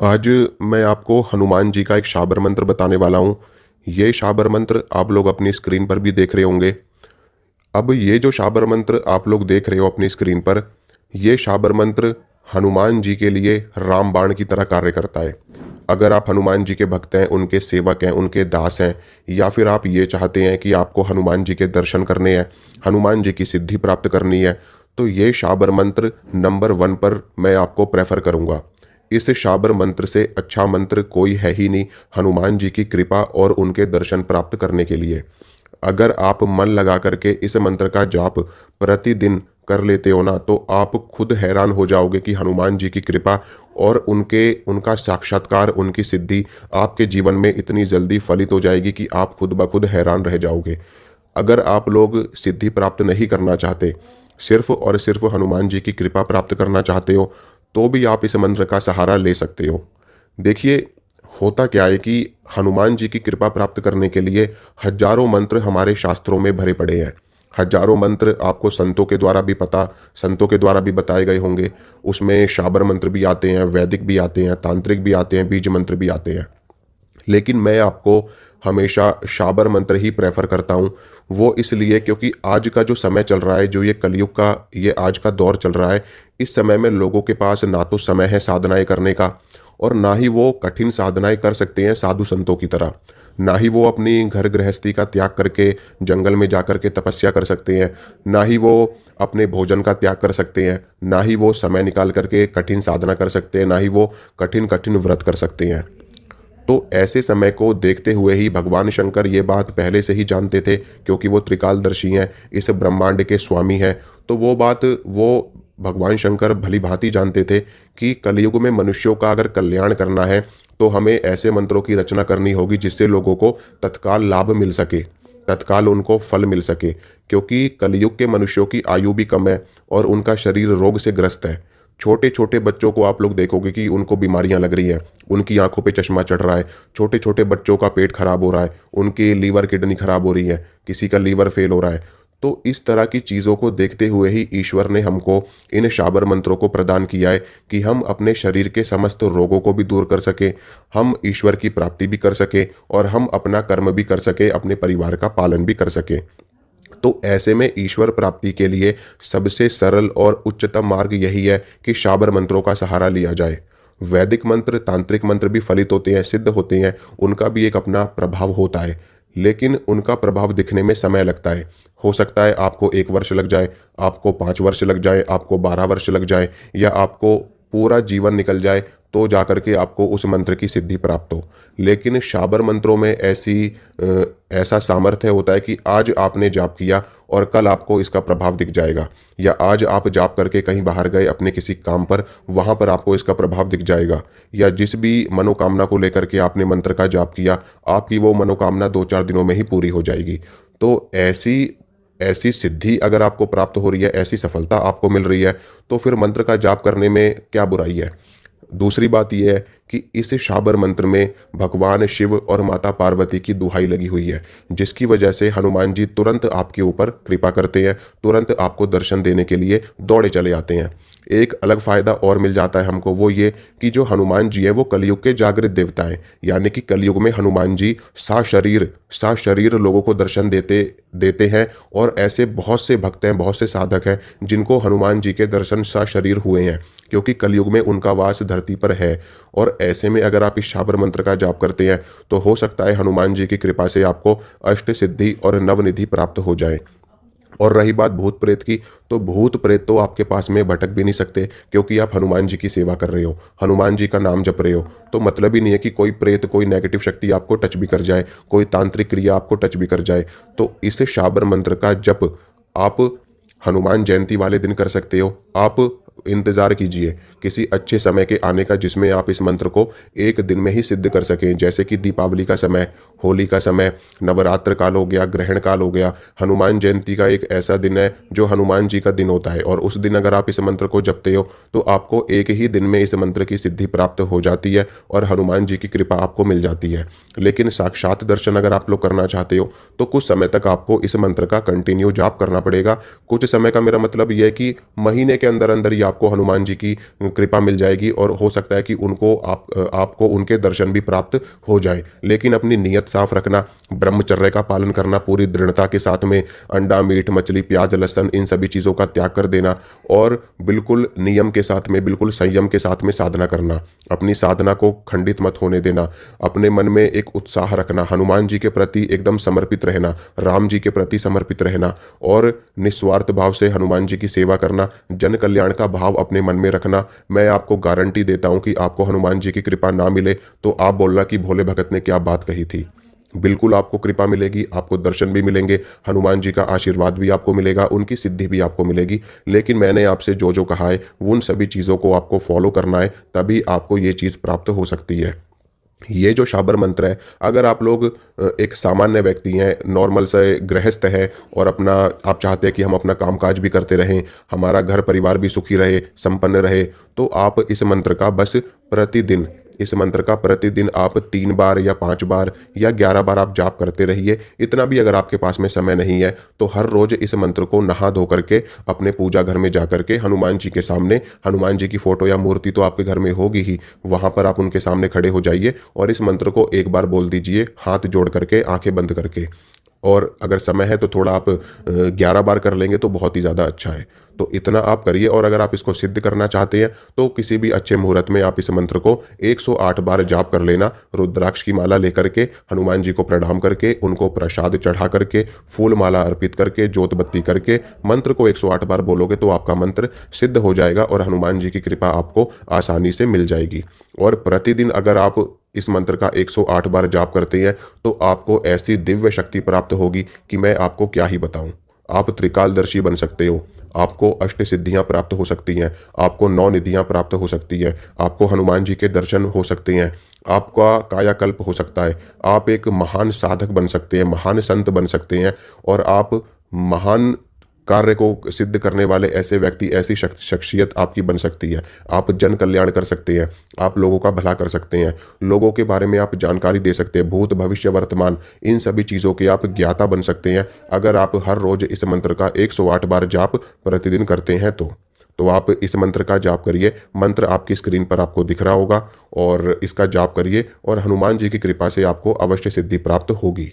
आज मैं आपको हनुमान जी का एक शाबर मंत्र बताने वाला हूँ। ये शाबर मंत्र आप लोग अपनी स्क्रीन पर भी देख रहे होंगे। अब ये जो शाबर मंत्र आप लोग देख रहे हो अपनी स्क्रीन पर, ये शाबर मंत्र हनुमान जी के लिए रामबाण की तरह कार्य करता है। अगर आप हनुमान जी के भक्त हैं, उनके सेवक हैं, उनके दास हैं, या फिर आप ये चाहते हैं कि आपको हनुमान जी के दर्शन करने हैं, हनुमान जी की सिद्धि प्राप्त करनी है, तो ये शाबर मंत्र नंबर 1 पर मैं आपको प्रेफर करूँगा। इस शाबर मंत्र से अच्छा मंत्र कोई है ही नहीं हनुमान जी की कृपा और उनके दर्शन प्राप्त करने के लिए। अगर आप मन लगा करके इस मंत्र का जाप प्रतिदिन कर लेते हो ना, तो आप खुद हैरान हो जाओगे कि हनुमान जी की कृपा और उनका साक्षात्कार, उनकी सिद्धि आपके जीवन में इतनी जल्दी फलित हो जाएगी कि आप खुद ब खुद हैरान रह जाओगे। अगर आप लोग सिद्धि प्राप्त नहीं करना चाहते, सिर्फ और सिर्फ हनुमान जी की कृपा प्राप्त करना चाहते हो, तो भी आप इस मंत्र का सहारा ले सकते हो। देखिए, होता क्या है कि हनुमान जी की कृपा प्राप्त करने के लिए हजारों मंत्र हमारे शास्त्रों में भरे पड़े हैं। हजारों मंत्र आपको संतों के द्वारा भी बताए गए होंगे। उसमें शाबर मंत्र भी आते हैं, वैदिक भी आते हैं, तांत्रिक भी आते हैं, बीज मंत्र भी आते हैं। लेकिन मैं आपको हमेशा शाबर मंत्र ही प्रेफर करता हूँ। वो इसलिए क्योंकि आज का जो समय चल रहा है, जो ये कलयुग का ये आज का दौर चल रहा है, इस समय में लोगों के पास ना तो समय है साधनाएं करने का, और ना ही वो कठिन साधनाएं कर सकते हैं साधु संतों की तरह। ना ही वो अपनी घर गृहस्थी का त्याग करके जंगल में जाकर के तपस्या कर सकते हैं, ना ही वो अपने भोजन का त्याग कर सकते हैं, ना ही वो समय निकाल करके कठिन साधना कर सकते हैं, ना ही वो कठिन कठिन व्रत कर सकते हैं। तो ऐसे समय को देखते हुए ही भगवान शंकर ये बात पहले से ही जानते थे, क्योंकि वो त्रिकालदर्शी हैं, इस ब्रह्मांड के स्वामी हैं। तो वो भगवान शंकर भली भांति जानते थे कि कलयुग में मनुष्यों का अगर कल्याण करना है, तो हमें ऐसे मंत्रों की रचना करनी होगी जिससे लोगों को तत्काल लाभ मिल सके, तत्काल उनको फल मिल सके। क्योंकि कलयुग के मनुष्यों की आयु भी कम है और उनका शरीर रोग से ग्रस्त है। छोटे छोटे बच्चों को आप लोग देखोगे कि उनको बीमारियां लग रही हैं, उनकी आंखों पे चश्मा चढ़ रहा है, छोटे छोटे बच्चों का पेट खराब हो रहा है, उनकी लीवर किडनी खराब हो रही है, किसी का लीवर फेल हो रहा है। तो इस तरह की चीज़ों को देखते हुए ही ईश्वर ने हमको इन शाबर मंत्रों को प्रदान किया है कि हम अपने शरीर के समस्त रोगों को भी दूर कर सके, हम ईश्वर की प्राप्ति भी कर सके, और हम अपना कर्म भी कर सके, अपने परिवार का पालन भी कर सके। तो ऐसे में ईश्वर प्राप्ति के लिए सबसे सरल और उच्चतम मार्ग यही है कि शाबर मंत्रों का सहारा लिया जाए। वैदिक मंत्र, तांत्रिक मंत्र भी फलित होते हैं, सिद्ध होते हैं, उनका भी एक अपना प्रभाव होता है, लेकिन उनका प्रभाव दिखने में समय लगता है। हो सकता है आपको 1 वर्ष लग जाए, आपको 5 वर्ष लग जाए, आपको 12 वर्ष लग जाए, या आपको पूरा जीवन निकल जाए, तो जाकर के आपको उस मंत्र की सिद्धि प्राप्त हो। लेकिन शाबर मंत्रों में ऐसा सामर्थ्य होता है कि आज आपने जाप किया और कल आपको इसका प्रभाव दिख जाएगा, या आज आप जाप करके कहीं बाहर गए अपने किसी काम पर, वहाँ पर आपको इसका प्रभाव दिख जाएगा, या जिस भी मनोकामना को लेकर के आपने मंत्र का जाप किया, आपकी वो मनोकामना 2-4 दिनों में ही पूरी हो जाएगी। तो ऐसी ऐसी सिद्धि अगर आपको प्राप्त हो रही है, ऐसी सफलता आपको मिल रही है, तो फिर मंत्र का जाप करने में क्या बुराई है। दूसरी बात यह है कि इस शाबर मंत्र में भगवान शिव और माता पार्वती की दुहाई लगी हुई है, जिसकी वजह से हनुमान जी तुरंत आपके ऊपर कृपा करते हैं, तुरंत आपको दर्शन देने के लिए दौड़े चले आते हैं। एक अलग फ़ायदा और मिल जाता है हमको, वो ये कि जो हनुमान जी हैं वो कलयुग के जागृत देवता हैं। यानी कि कलयुग में हनुमान जी साशरीर लोगों को दर्शन देते देते हैं, और ऐसे बहुत से भक्त हैं, बहुत से साधक हैं जिनको हनुमान जी के दर्शन साशरीर हुए हैं, क्योंकि कलयुग में उनका वास धरती पर है। और ऐसे में अगर आप इस शाबर मंत्र का जाप करते हैं, तो हो सकता है हनुमान जी की कृपा से आपको अष्ट सिद्धि और नवनिधि प्राप्त हो जाए। और रही बात भूत प्रेत की, तो भूत प्रेत तो आपके पास में भटक भी नहीं सकते, क्योंकि आप हनुमान जी की सेवा कर रहे हो, हनुमान जी का नाम जप रहे हो। तो मतलब ही नहीं है कि कोई प्रेत, कोई नेगेटिव शक्ति आपको टच भी कर जाए, कोई तांत्रिक क्रिया आपको टच भी कर जाए। तो इस शाबर मंत्र का जप आप हनुमान जयंती वाले दिन कर सकते हो। आप इंतज़ार कीजिए किसी अच्छे समय के आने का, जिसमें आप इस मंत्र को एक दिन में ही सिद्ध कर सकें। जैसे कि दीपावली का समय, होली का समय, नवरात्र काल हो गया, ग्रहण काल हो गया। हनुमान जयंती का एक ऐसा दिन है जो हनुमान जी का दिन होता है, और उस दिन अगर आप इस मंत्र को जपते हो, तो आपको एक ही दिन में इस मंत्र की सिद्धि प्राप्त हो जाती है और हनुमान जी की कृपा आपको मिल जाती है। लेकिन साक्षात दर्शन अगर आप लोग करना चाहते हो, तो कुछ समय तक आपको इस मंत्र का कंटिन्यू जाप करना पड़ेगा। कुछ समय का मेरा मतलब यह है कि महीने के अंदर अंदर ही आपको हनुमान जी की कृपा मिल जाएगी और हो सकता है कि आपको उनके दर्शन भी प्राप्त हो जाए। लेकिन अपनी नीयत साफ रखना, ब्रह्मचर्य का पालन करना पूरी दृढ़ता के साथ में, अंडा, मीट, मछली, प्याज, लहसुन इन सभी चीज़ों का त्याग कर देना और बिल्कुल नियम के साथ में, बिल्कुल संयम के साथ में साधना करना। अपनी साधना को खंडित मत होने देना। अपने मन में एक उत्साह रखना, हनुमान जी के प्रति एकदम समर्पित रहना, राम जी के प्रति समर्पित रहना और निस्वार्थ भाव से हनुमान जी की सेवा करना, जन कल्याण का भाव अपने मन में रखना। मैं आपको गारंटी देता हूं कि आपको हनुमान जी की कृपा ना मिले तो आप बोलना कि भोले भगत ने क्या बात कही थी। बिल्कुल आपको कृपा मिलेगी, आपको दर्शन भी मिलेंगे, हनुमान जी का आशीर्वाद भी आपको मिलेगा, उनकी सिद्धि भी आपको मिलेगी। लेकिन मैंने आपसे जो जो कहा है उन सभी चीज़ों को आपको फॉलो करना है, तभी आपको ये चीज़ प्राप्त हो सकती है। ये जो शाबर मंत्र है, अगर आप लोग एक सामान्य व्यक्ति हैं, नॉर्मल से गृहस्थ हैं और आप चाहते हैं कि हम अपना कामकाज भी करते रहें, हमारा घर परिवार भी सुखी रहे, संपन्न रहे, तो आप इस मंत्र का प्रतिदिन आप 3 बार या 5 बार या 11 बार आप जाप करते रहिए। इतना भी अगर आपके पास में समय नहीं है तो हर रोज इस मंत्र को नहा धो करके अपने पूजा घर में जा करके हनुमान जी के सामने, हनुमान जी की फोटो या मूर्ति तो आपके घर में होगी ही, वहां पर आप उनके सामने खड़े हो जाइए और इस मंत्र को एक बार बोल दीजिए, हाथ जोड़ करके, आंखें बंद करके। और अगर समय है तो थोड़ा आप 11 बार कर लेंगे तो बहुत ही ज़्यादा अच्छा है। तो इतना आप करिए और अगर आप इसको सिद्ध करना चाहते हैं तो किसी भी अच्छे मुहूर्त में आप इस मंत्र को 108 बार जाप कर लेना। रुद्राक्ष की माला लेकर के, हनुमान जी को प्रणाम करके, उनको प्रसाद चढ़ा करके, फूल माला अर्पित करके, जोत बत्ती करके मंत्र को 108 बार बोलोगे तो आपका मंत्र सिद्ध हो जाएगा और हनुमान जी की कृपा आपको आसानी से मिल जाएगी। और प्रतिदिन अगर आप इस मंत्र का 108 बार जाप करते हैं तो आपको ऐसी दिव्य शक्ति प्राप्त होगी कि मैं आपको क्या ही बताऊं। आप त्रिकालदर्शी बन सकते हो, आपको अष्ट सिद्धियां प्राप्त हो सकती हैं, आपको 9 निधियां प्राप्त हो सकती हैं, आपको हनुमान जी के दर्शन हो सकते हैं, आपका कायाकल्प हो सकता है, आप एक महान साधक बन सकते हैं, महान संत बन सकते हैं और आप महान कार्य को सिद्ध करने वाले ऐसे व्यक्ति, ऐसी शख्सियत आपकी बन सकती है। आप जन कल्याण कर सकते हैं, आप लोगों का भला कर सकते हैं, लोगों के बारे में आप जानकारी दे सकते हैं, भूत भविष्य वर्तमान इन सभी चीज़ों के आप ज्ञाता बन सकते हैं अगर आप हर रोज इस मंत्र का 108 बार जाप प्रतिदिन करते हैं तो आप इस मंत्र का जाप करिए। मंत्र आपकी स्क्रीन पर आपको दिख रहा होगा और इसका जाप करिए और हनुमान जी की कृपा से आपको अवश्य सिद्धि प्राप्त होगी।